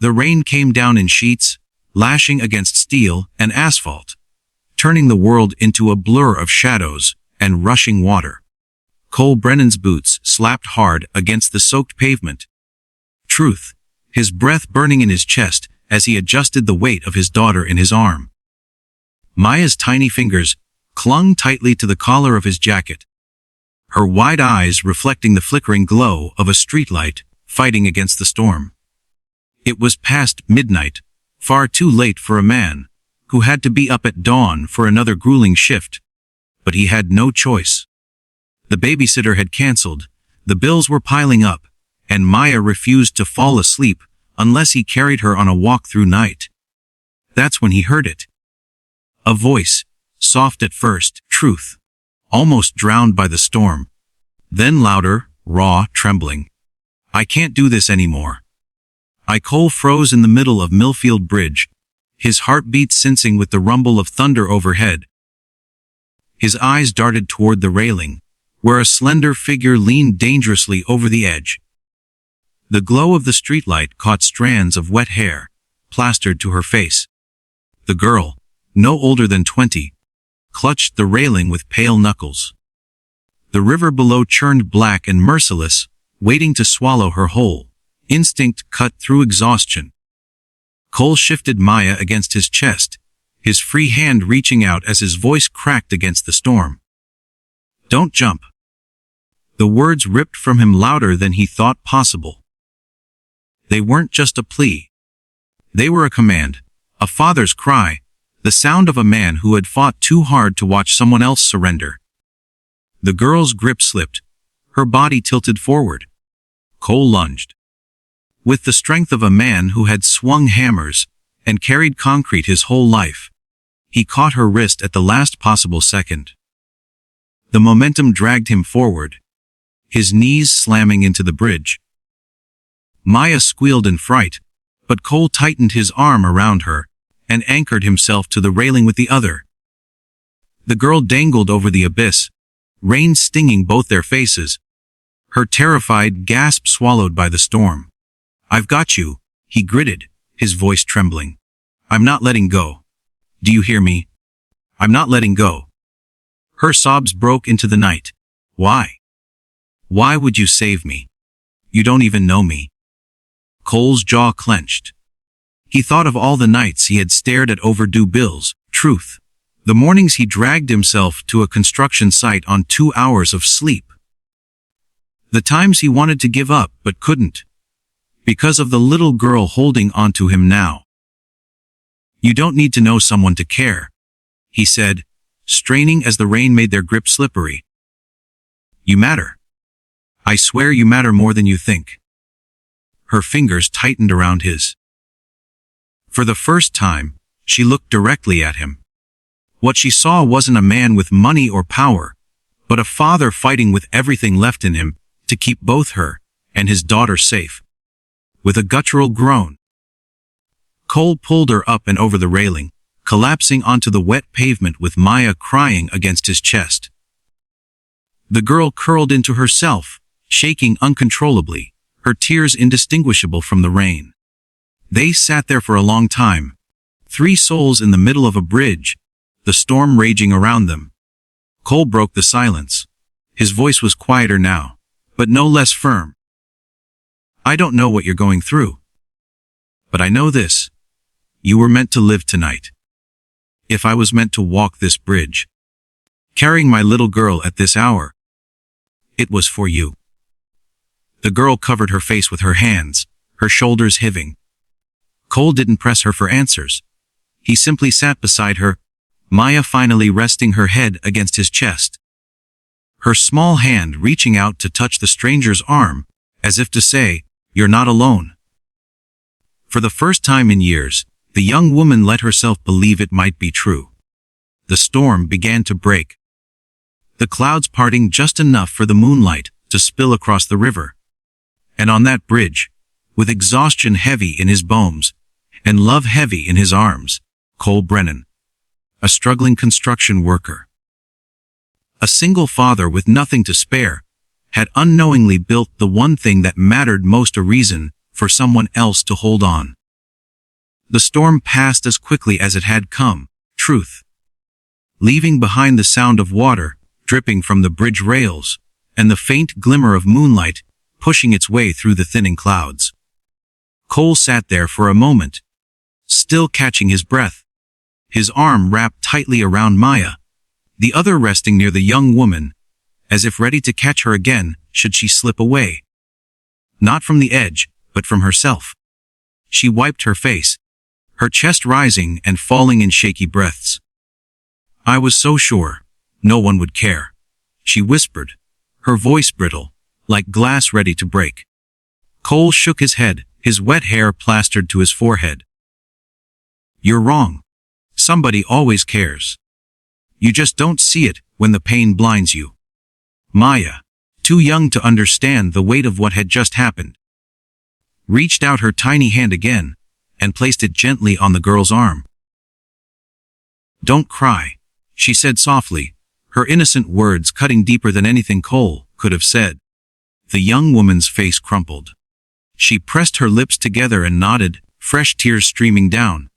The rain came down in sheets, lashing against steel and asphalt, turning the world into a blur of shadows and rushing water. Cole Brennan's boots slapped hard against the soaked pavement. Truth, his breath burning in his chest as he adjusted the weight of his daughter in his arm. Maya's tiny fingers clung tightly to the collar of his jacket, her wide eyes reflecting the flickering glow of a streetlight fighting against the storm. It was past midnight, far too late for a man who had to be up at dawn for another grueling shift, but he had no choice. The babysitter had canceled, the bills were piling up, and Maya refused to fall asleep unless he carried her on a walk through night. That's when he heard it. A voice, soft at first, truth, almost drowned by the storm. Then louder, raw, trembling. I can't do this anymore. Cole froze in the middle of Millfield Bridge, his heartbeat sensing with the rumble of thunder overhead. His eyes darted toward the railing, where a slender figure leaned dangerously over the edge. The glow of the streetlight caught strands of wet hair, plastered to her face. The girl, no older than 20, clutched the railing with pale knuckles. The river below churned black and merciless, waiting to swallow her whole. Instinct cut through exhaustion. Cole shifted Maya against his chest, his free hand reaching out as his voice cracked against the storm. Don't jump. The words ripped from him louder than he thought possible. They weren't just a plea. They were a command, a father's cry, the sound of a man who had fought too hard to watch someone else surrender. The girl's grip slipped, her body tilted forward. Cole lunged. With the strength of a man who had swung hammers and carried concrete his whole life, he caught her wrist at the last possible second. The momentum dragged him forward, his knees slamming into the bridge. Maya squealed in fright, but Cole tightened his arm around her and anchored himself to the railing with the other. The girl dangled over the abyss, rain stinging both their faces, her terrified gasp swallowed by the storm. I've got you, he gritted, his voice trembling. I'm not letting go. Do you hear me? I'm not letting go. Her sobs broke into the night. Why? Why would you save me? You don't even know me. Cole's jaw clenched. He thought of all the nights he had stared at overdue bills, truth. The mornings he dragged himself to a construction site on 2 hours of sleep. The times he wanted to give up but couldn't, because of the little girl holding onto him now. You don't need to know someone to care, he said, straining as the rain made their grip slippery. You matter. I swear you matter more than you think. Her fingers tightened around his. For the first time, she looked directly at him. What she saw wasn't a man with money or power, but a father fighting with everything left in him to keep both her and his daughter safe. With a guttural groan, Cole pulled her up and over the railing, collapsing onto the wet pavement with Maya crying against his chest. The girl curled into herself, shaking uncontrollably, her tears indistinguishable from the rain. They sat there for a long time, 3 souls in the middle of a bridge, the storm raging around them. Cole broke the silence. His voice was quieter now, but no less firm. I don't know what you're going through, but I know this. You were meant to live tonight. If I was meant to walk this bridge, carrying my little girl at this hour, it was for you. The girl covered her face with her hands, her shoulders heaving. Cole didn't press her for answers. He simply sat beside her, Maya finally resting her head against his chest. Her small hand reaching out to touch the stranger's arm, as if to say, you're not alone. For the first time in years, the young woman let herself believe it might be true. The storm began to break, the clouds parting just enough for the moonlight to spill across the river. And on that bridge, with exhaustion heavy in his bones, and love heavy in his arms, Cole Brennan, a struggling construction worker, a single father with nothing to spare, had unknowingly built the one thing that mattered most, a reason for someone else to hold on. The storm passed as quickly as it had come, truth, leaving behind the sound of water dripping from the bridge rails, and the faint glimmer of moonlight pushing its way through the thinning clouds. Cole sat there for a moment, still catching his breath, his arm wrapped tightly around Maya, the other resting near the young woman, as if ready to catch her again should she slip away. Not from the edge, but from herself. She wiped her face, her chest rising and falling in shaky breaths. "I was so sure no one would care," she whispered, her voice brittle, like glass ready to break. Cole shook his head, his wet hair plastered to his forehead. "You're wrong. Somebody always cares. You just don't see it when the pain blinds you." Maya, too young to understand the weight of what had just happened, reached out her tiny hand again and placed it gently on the girl's arm. "Don't cry," she said softly, her innocent words cutting deeper than anything Cole could have said. The young woman's face crumpled. She pressed her lips together and nodded, fresh tears streaming down,